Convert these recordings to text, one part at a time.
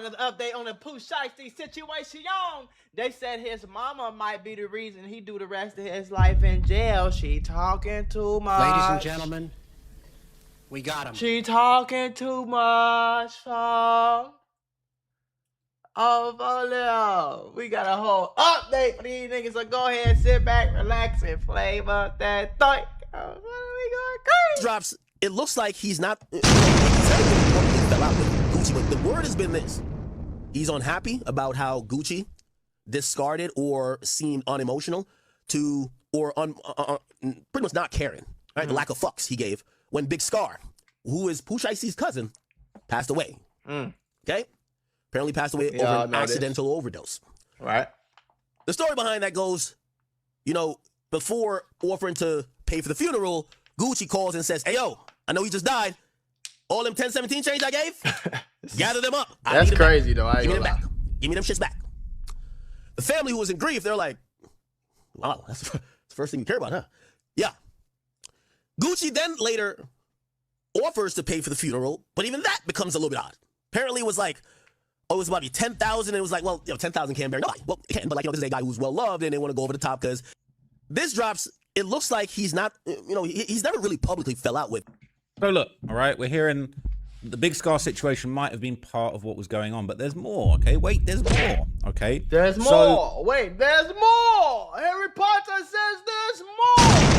brought an update on the Pooh Shiesty situation. They said his mama might be the reason he do the rest of his life in jail. She talking too much. Ladies and gentlemen, we got him. She talking too much. Oh, we got a whole update for these niggas. So go ahead, sit back, relax, and flavor that thought. Oh, what are we going crazy? Drops. It looks like he's not. He's fell out with Gucci, but the word has been this: he's unhappy about how Gucci discarded or seemed unemotional to, or pretty much not caring. Right, the lack of fucks he gave when Big Scarr, who is Pooh Shiesty's cousin, passed away. Okay, apparently passed away over an accidental overdose. Right. The story behind that goes, before offering to pay for the funeral, Gucci calls and says, "Hey yo, I know you just died. All them 1017 change I gave, gather them up. That's crazy though. Give me them back. Give me them shits back." The family who was in grief, they're like, "Wow, that's the first thing you care about, huh?" Yeah. Gucci then later offers to pay for the funeral, but even that becomes a little bit odd. Apparently it was like, it was about 10,000. It was like, well, 10,000 can't bear nobody. Well, it can, but this is a guy who's well loved, and they want to go over the top because this drops. It looks like he's not, he's never really publicly fell out with. So look, all right, we're hearing the Big Scarr situation might have been part of what was going on, but there's more, okay? Wait, there's more, okay? There's more. Wait, there's more. Harry Potter says there's more.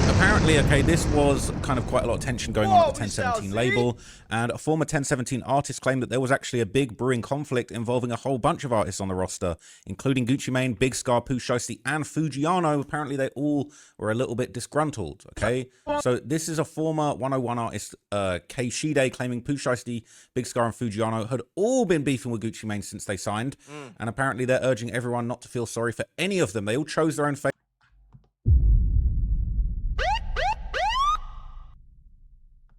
Apparently, okay, this was kind of quite a lot of tension going on at the 1017 label, and a former 1017 artist claimed that there was actually a big brewing conflict involving a whole bunch of artists on the roster, including Gucci Mane, Big Scarr, Pooh Shiesty, and Fujiano. Apparently, they all were a little bit disgruntled, okay? So this is a former 101 artist, K. Shide, claiming Pooh Shiesty, Big Scarr, and Fujiano had all been beefing with Gucci Mane since they signed, and apparently they're urging everyone not to feel sorry for any of them. They all chose their own fate.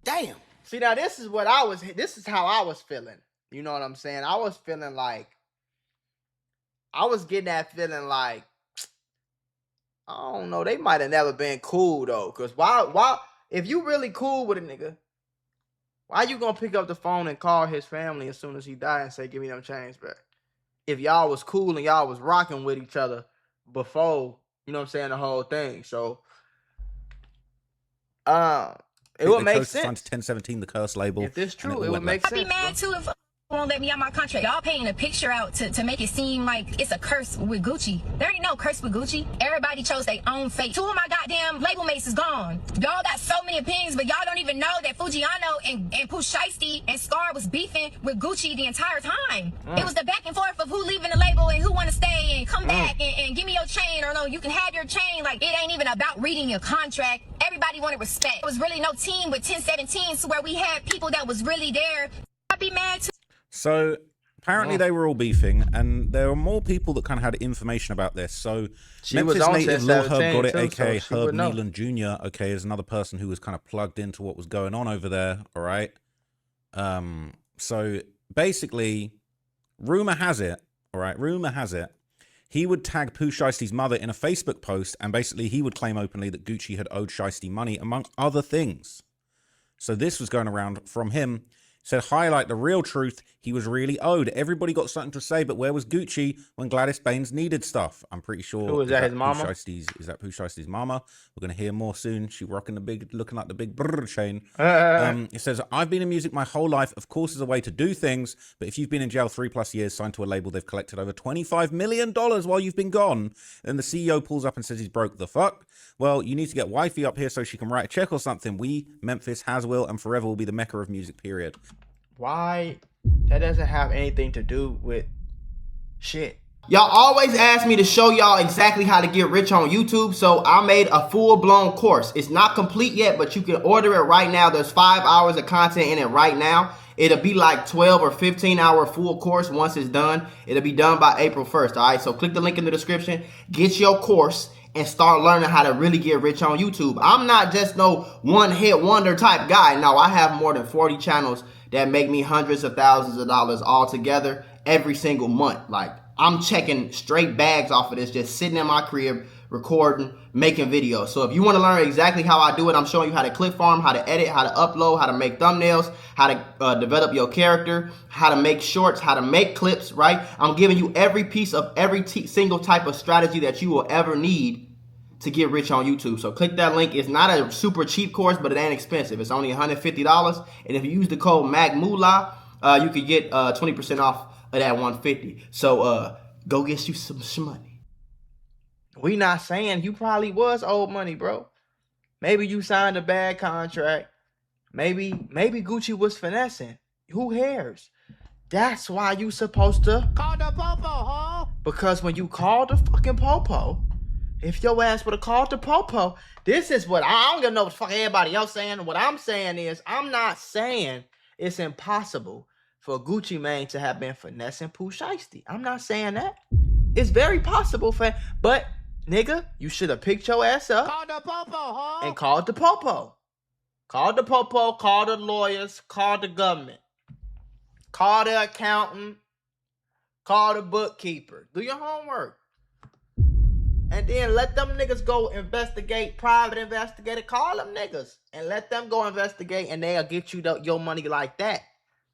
Damn. See, now this is how I was feeling. You know what I'm saying? I was feeling like, I was getting that feeling like, I don't know, they might have never been cool though. Cause why, if you really cool with a nigga, why you gonna pick up the phone and call his family as soon as he died and say, "Give me them chains back"? If y'all was cool and y'all was rocking with each other before, you know what I'm saying, the whole thing. So, it would make sense. 1017, the curse label. If it's true, it would make sense. I'd be mad too if won't let me out my contract. Y'all painting a picture out to make it seem like it's a curse with Gucci. There ain't no curse with Gucci. Everybody chose their own fate. Two of my goddamn label mates is gone. Y'all got so many opinions, but y'all don't even know that Fujiano and Pooh Shiesty and Scarr was beefing with Gucci the entire time. It was the back and forth of who leaving the label and who want to stay and come back and give me your chain, or no, you can have your chain. Like, it ain't even about reading your contract. Everybody wanted respect. There was really no team with 1017, so where we had people that was really there. I'd be mad too. So apparently they were all beefing, and there were more people that kind of had information about this. So Memphis native Lil Herb got it, aka Herb Nealon Jr., okay, is another person who was kind of plugged into what was going on over there, all right? So basically, rumor has it, all right, he would tag Pooh Shiesty's mother in a Facebook post, and basically he would claim openly that Gucci had owed Shiesty money, among other things. So this was going around from him. Said, highlight the real truth, he was really owed. Everybody got something to say, but where was Gucci when Gladys Baines needed stuff? I'm pretty sure. Who is that, his mama? Is that Pooh Shiesty's mama? We're going to hear more soon. She rocking the big, looking like the big brrr chain. It says, I've been in music my whole life. Of course, there's a way to do things, but if you've been in jail 3+ years, signed to a label, they've collected over $25 million while you've been gone. Then the CEO pulls up and says he's broke. The fuck? Well, you need to get wifey up here so she can write a check or something. We, Memphis, has, will, and forever will be the mecca of music, period. Why? That doesn't have anything to do with shit. Y'all always ask me to show y'all exactly how to get rich on YouTube, so I made a full-blown course. It's not complete yet, but you can order it right now. There's 5 hours of content in it right now. It'll be like 12 or 15-hour full course once it's done. It'll be done by April 1st, all right? So click the link in the description, get your course, and start learning how to really get rich on YouTube. I'm not just no one-hit wonder type guy. No, I have more than 40 channels that make me hundreds of thousands of dollars all together every single month. Like, I'm checking straight bags off of this, just sitting in my crib, recording, making videos. So if you want to learn exactly how I do it, I'm showing you how to clip farm, how to edit, how to upload, how to make thumbnails, how to develop your character, how to make shorts, how to make clips, right? I'm giving you every piece of every single type of strategy that you will ever need to get rich on YouTube. So click that link. It's not a super cheap course, but it ain't expensive. It's only $150. And if you use the code MACMULA, you could get 20% off of that $150. So go get you some money. We not saying you probably was old money, bro. Maybe you signed a bad contract. Maybe Gucci was finessing. Who cares? That's why you supposed to Call the popo, ho! because when you call the fucking popo, if your ass would have called the popo, this is what I don't even know what the fuck everybody else saying. What I'm saying is, I'm not saying it's impossible for Gucci Mane to have been finessing Pooh Shiesty. I'm not saying that. It's very possible but nigga, you should have picked your ass up. Call the popo, ho! And called the popo. Called the popo, called the lawyers, called the government. Call the accountant. Call the bookkeeper. Do your homework. And then let them niggas go investigate, private investigator. Call them niggas and let them go investigate, and they'll get you your money like that.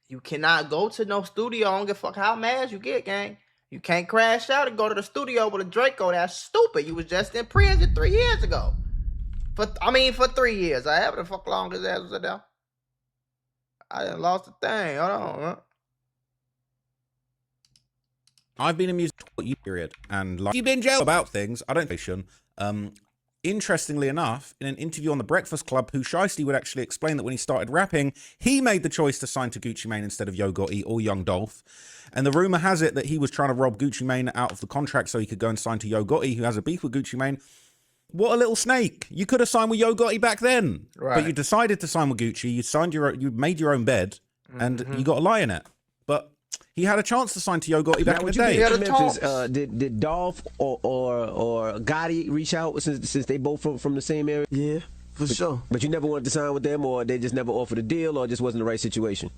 You cannot go to no studio. I don't give a fuck how mad you get, gang. You can't crash out and go to the studio with a Draco. That's stupid. You was just in prison 3 years ago. For 3 years. I have the fuck long his ass was there. I done lost the thing. Hold on, huh? I've been amused with you, period, and like you've been in jail about things. I don't think. Interestingly enough, in an interview on The Breakfast Club, Pooh Shiesty would actually explain that when he started rapping, he made the choice to sign to Gucci Mane instead of Yo Gotti or Young Dolph. And the rumor has it that he was trying to rob Gucci Mane out of the contract so he could go and sign to Yo Gotti, who has a beef with Gucci Mane. What a little snake! You could have signed with Yo Gotti back then, right? But you decided to sign with Gucci. You made your own bed, and you got a lie in it. But he had a chance to sign to Yo Gotti back in the day. Did Dolph or Gotti reach out since they both from the same area? Yeah, for sure. But you never wanted to sign with them, or they just never offered a deal, or it just wasn't the right situation?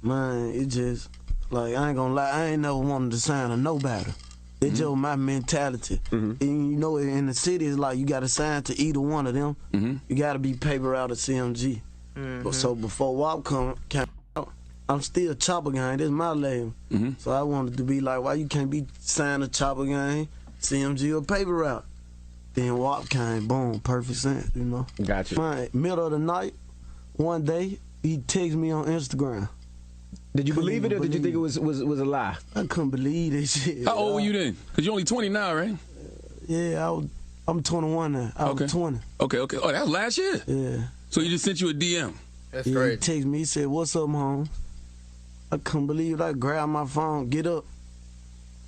Man, it just, like, I ain't gonna lie, I ain't never wanted to sign to nobody. It's just my mentality. And you know, in the city, it's like you gotta sign to either one of them. You gotta be paper out of CMG. So before WAP came out, I'm still Chopper Gang. This is my label. So I wanted to be like, why you can't be signed to Chopper Gang, CMG, or paper route? Then WAP came, boom, perfect sense, you know. Gotcha. Man, middle of the night, one day, he texted me on Instagram. Did you believe it, or did you think it was a lie? I couldn't believe that shit. How old were you then? Because you're only 20 now, right? Yeah, I'm 21 now. I was 20. Okay. Oh, that was last year? Yeah. So he just sent you a DM? That's great. He texted me, he said, what's up, home? I couldn't believe it. I grabbed my phone, get up.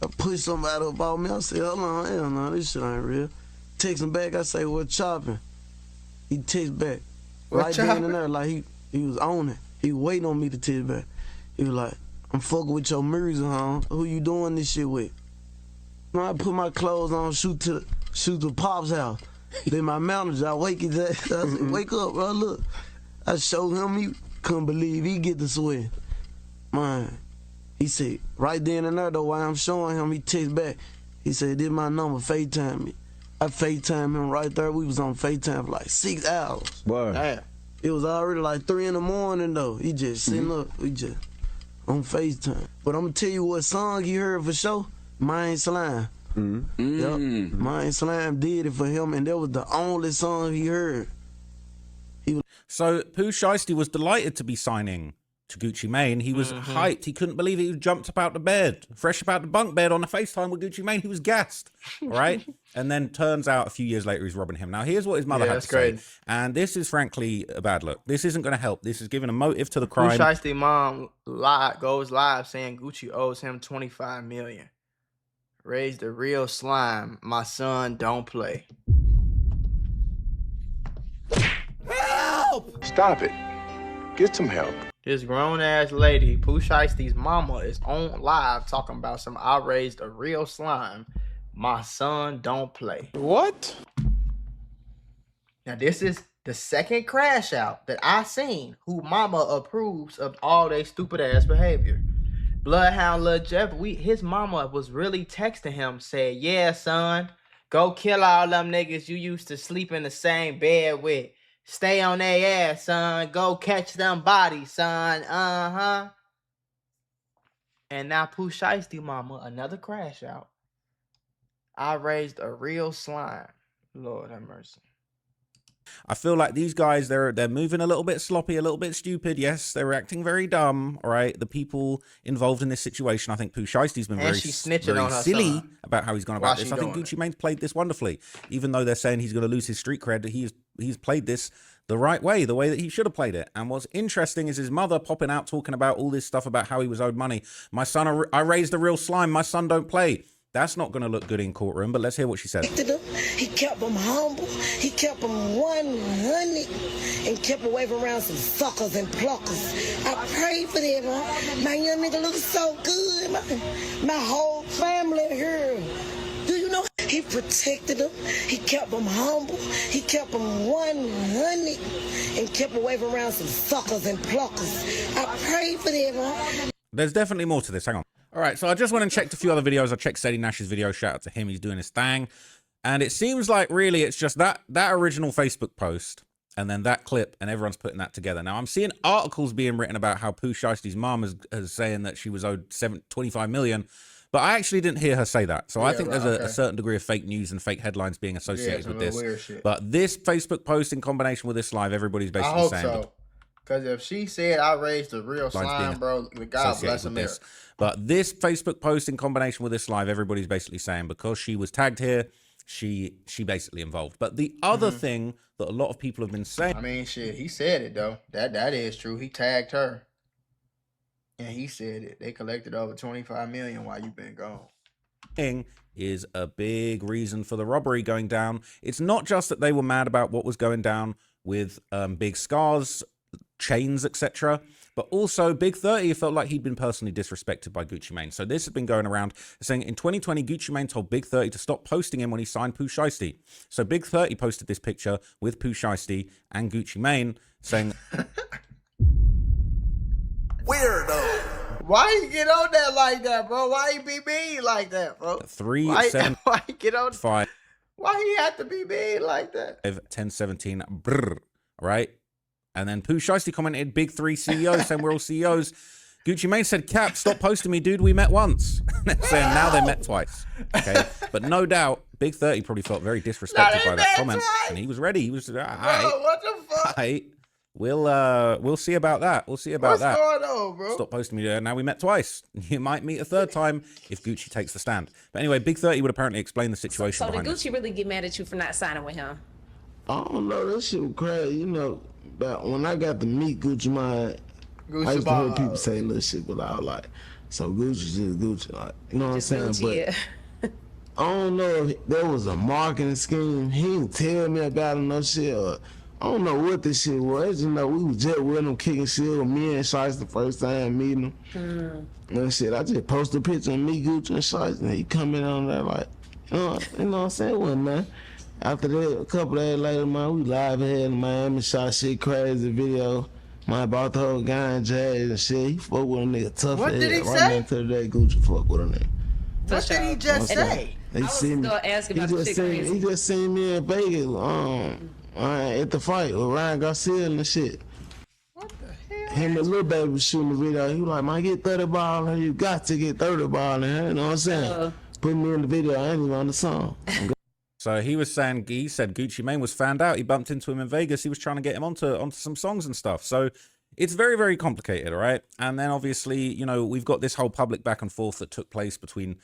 I pushed somebody up on me. I said, hold on, hell no, this shit ain't real. Text him back, I say, what chopping? He text back. Right then and there, like he was on it. He waiting on me to text back. He was like, I'm fucking with your music, huh? Who you doing this shit with? I put my clothes on, shoot to Pop's house. Then my manager, I wake his ass. I said, wake up, bro, look. I showed him, he couldn't believe he get the sweat. Man, he said, right then and there though, while I'm showing him, he text back. He said, this my number, FaceTime me. I FaceTime him right there. We was on FaceTime for like 6 hours. Word. Damn. It was already like 3 in the morning though. He just sitting up, we just on FaceTime. But I'm gonna tell you what song he heard for sure. Mind Slime. Yep. Mind Slime did it for him, and that was the only song he heard. So Pooh Shiesty was delighted to be signing to Gucci Mane. He was hyped. He couldn't believe it. He jumped up out the bed, fresh about the bunk bed on a FaceTime with Gucci Mane. He was gassed, all right? And then turns out a few years later he's robbing him. Now here's what his mother had to say. And this is frankly a bad look. This isn't going to help. This is giving a motive to the crime. Pooh Shiesty mom goes live saying Gucci owes him $25 million. Raise the real slime. My son don't play. Help! Stop it. Get some help. This grown-ass lady, Pooh Shiesty's mama, is on live talking about some I raised a real slime. My son don't play. What? Now, this is the second crash out that I seen who mama approves of all their stupid-ass behavior. Bloodhound Lil Jeff, his mama was really texting him, saying, yeah, son, Go kill all them niggas you used to sleep in the same bed with. Stay on their ass, son. Go catch them bodies, son. Uh-huh. And now Pooh Shiesty mama, another crash out. I raised a real slime. Lord have mercy. I feel like these guys, they're moving a little bit sloppy, a little bit stupid. Yes, they're acting very dumb. All right, the people involved in this situation. I think Pooh Shiesty's been very silly about how he's gone about this. I think Gucci Mane's played this wonderfully, even though they're saying he's going to lose his street cred. He's played this the right way, the way that he should have played it. And what's interesting is his mother popping out talking about all this stuff about how he was owed money. My son, I raised a real slime. My son don't play. That's not going to look good in courtroom, but let's hear what she said. He kept them humble. He kept them 100 and kept away from around some suckers and pluckers. I prayed for them, man. My young nigga looks so good, man. My whole family here. Do you know he protected them? He kept them humble. He kept them 100 and kept away from around some suckers and pluckers. I prayed for them, man. There's definitely more to this. Hang on. All right, so I just went and checked a few other videos. I checked Sadie Nash's video. Shout out to him. He's doing his thing. And it seems like really it's just that original Facebook post and then that clip, and everyone's putting that together. Now, I'm seeing articles being written about how Pooh Shiesty's mom is saying that she was owed $25 million, but I actually didn't hear her say that. So I think there's a certain degree of fake news and fake headlines being associated with this. Weird shit. But this Facebook post in combination with this live, everybody's basically saying... so. Because if she said I raised a real slime, bro, God bless America. But this Facebook post in combination with this live, everybody's basically saying because she was tagged here, she basically involved. But the other thing that a lot of people have been saying... I mean, shit, he said it, though. That is true. He tagged her. And he said it. They collected over $25 million while you've been gone. Is a big reason for the robbery going down. It's not just that they were mad about what was going down with Big Scarr's chains, etc., but also Big 30 felt like he'd been personally disrespected by Gucci Mane. So this has been going around saying in 2020 Gucci Mane told Big 30 to stop posting him when he signed Pooh Shiesty. So Big 30 posted this picture with Pooh Shiesty and Gucci Mane saying weirdo. Why you get on that like that, bro? Why you be mean like that, bro? 3-7 why you get on 5 why he have to be mean like that? 10-17 brr, right? And then Pooh Shiesty commented, Big 3 CEOs, saying we're all CEOs. Gucci Mane said, Cap, stop posting me, dude. We met once. Saying now they met twice. Okay. But no doubt, Big 30 probably felt very disrespected by that comment. Twice. And he was ready. He was, all right. Bro, what the fuck? All right. We'll see about that. We'll see about that. What's going on, bro? Stop posting me. Now we met twice. You might meet a third time if Gucci takes the stand. But anyway, Big 30 would apparently explain the situation So did behind Gucci really get mad at you for not signing with him? I don't know. That shit was crazy. You know, but when I got to meet Gucci Mane, I used to hear people say little shit, but I was like, so Gucci's just Gucci. Like, you know what I'm saying? Gucci, but I don't know if there was a marketing scheme. He didn't tell me about it, no shit. Or I don't know what this shit was. You know, we was just with him kicking shit with me and Shiesty the first time meeting him. And shit, I just posted a picture of me, Gucci, and Shiesty, and he come in on there like, you know what I'm saying? Well, man. After that, a couple days later, man, we live here in Miami, shot shit crazy video. Man, bought the whole guy and jazz and shit. He fuck with a nigga tough. What did he say? Right now to the day, Gucci fuck with a nigga. What did he just say? He just seen me in Vegas at the fight with Ryan Garcia and shit. What the hell? Him and Lil Baby was shooting the video. He was like, man, get 30 ball and you got to get 30 ball in here. You know what I'm saying? Put me in the video. I ain't even on the song. So he was saying, he said Gucci Mane was found out. He bumped into him in Vegas. He was trying to get him onto some songs and stuff. So it's very, very complicated, all right? And then obviously, you know, we've got this whole public back and forth that took place between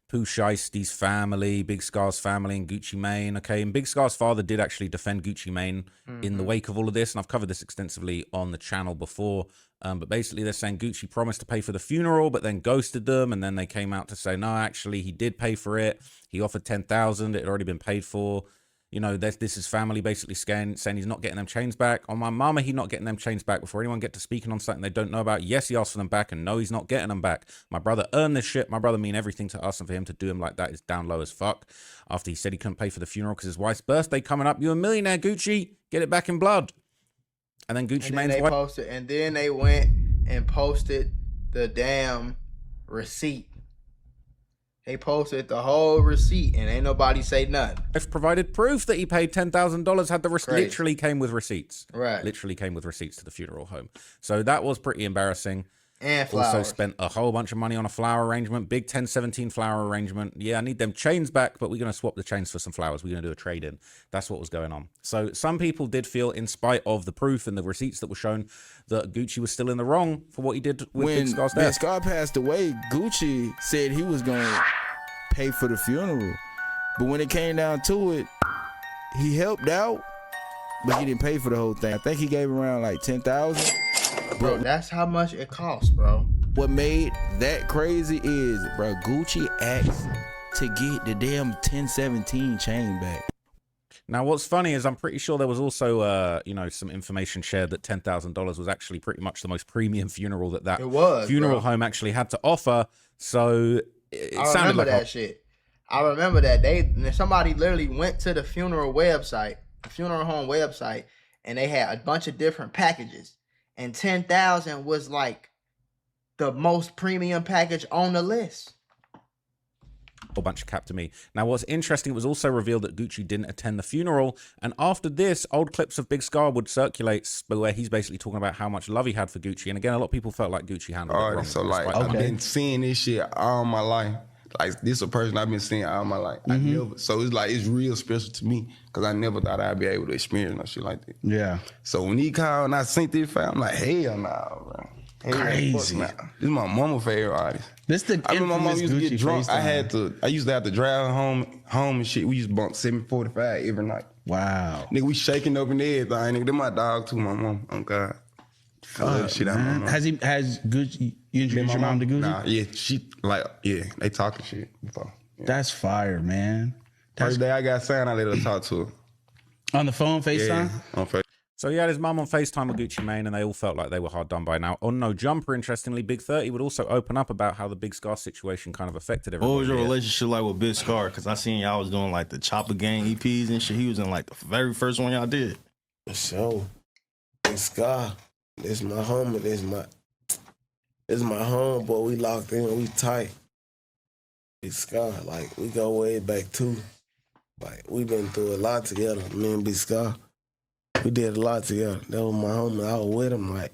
Pooh Shiesty's family, Big Scarr's family, and Gucci Mane. Okay, and Big Scarr's father did actually defend Gucci Mane in the wake of all of this, and I've covered this extensively on the channel before. But basically, they're saying Gucci promised to pay for the funeral, but then ghosted them, and then they came out to say, no, actually, he did pay for it. He offered $10,000. It had already been paid for. You know, this is family basically saying he's not getting them chains back. On my mama, he's not getting them chains back. Before anyone get to speaking on something they don't know about, yes, he asked for them back, and no, he's not getting them back. My brother earned this shit. My brother mean everything to us, and for him to do him like that is down low as fuck. After he said he couldn't pay for the funeral because his wife's birthday coming up. You a millionaire, Gucci. Get it back in blood. And then Gucci Mane's wife posted, and then they went and posted the damn receipt They posted the whole receipt and ain't nobody say nothing. If provided proof that he paid $10,000, had the literally came with receipts. Right. Literally came with receipts to the funeral home. So that was pretty embarrassing. And flowers. Also spent a whole bunch of money on a flower arrangement. Big 1017 flower arrangement. Yeah, I need them chains back, but we're going to swap the chains for some flowers. We're going to do a trade-in. That's what was going on. So some people did feel, in spite of the proof and the receipts that were shown, that Gucci was still in the wrong for what he did with Big Scarr's death. When Big Scarr passed away, Gucci said he was going to pay for the funeral. But when it came down to it, he helped out, but he didn't pay for the whole thing. I think he gave around like $10,000. Bro, that's how much it costs, bro. What made that crazy is, bro, Gucci asked to get the damn 1017 chain back. Now, what's funny is I'm pretty sure there was also, you know, some information shared that $10,000 was actually pretty much the most premium funeral that funeral home actually had to offer. So it sounded like that shit. I remember that somebody literally went to the funeral website, the funeral home website, and they had a bunch of different packages. And 10,000 was like the most premium package on the list. A bunch of cap to me. Now, what's interesting, it was also revealed that Gucci didn't attend the funeral. And after this, old clips of Big Scarr would circulate where he's basically talking about how much love he had for Gucci. And again, a lot of people felt like Gucci handled it wrong. So like, I've been seeing this shit all my life. Like, this is a person I've been seeing all my life. So it's like, it's real special to me because I never thought I'd be able to experience no shit like that. Yeah. So when he called and I seen this fam, I'm like, hell nah, bro. Crazy. This is my mama's favorite artist. This the I remember my mom used to get drunk. FaceTime. I used to have to drive home and shit. We used to bump 745 every night. Wow. Nigga, we shaking up and everything. Nigga, they're my dog too, my mom. Oh God. Shit out my mom. Has Gucci, you introduced your mom to Gucci? Nah, they talking shit before. Yeah. That's fire, man. First day I got signed, I let her talk to her. On the phone, FaceTime? Yeah, on FaceTime. So he had his mum on FaceTime with Gucci Mane, and they all felt like they were hard done by now. On No Jumper, interestingly, Big 30 would also open up about how the Big Scarr situation kind of affected everybody. What was your relationship like with Big Scarr? Because I seen y'all was doing like the Chopper Gang EPs and shit. He was in like the very first one y'all did. For sure. Big Scarr, this my homie, this my homeboy. We locked in, we tight. Big Scarr, like we go way back too. Like we been through a lot together, me and Big Scarr. We did a lot together. That was my homie. I was with him. Like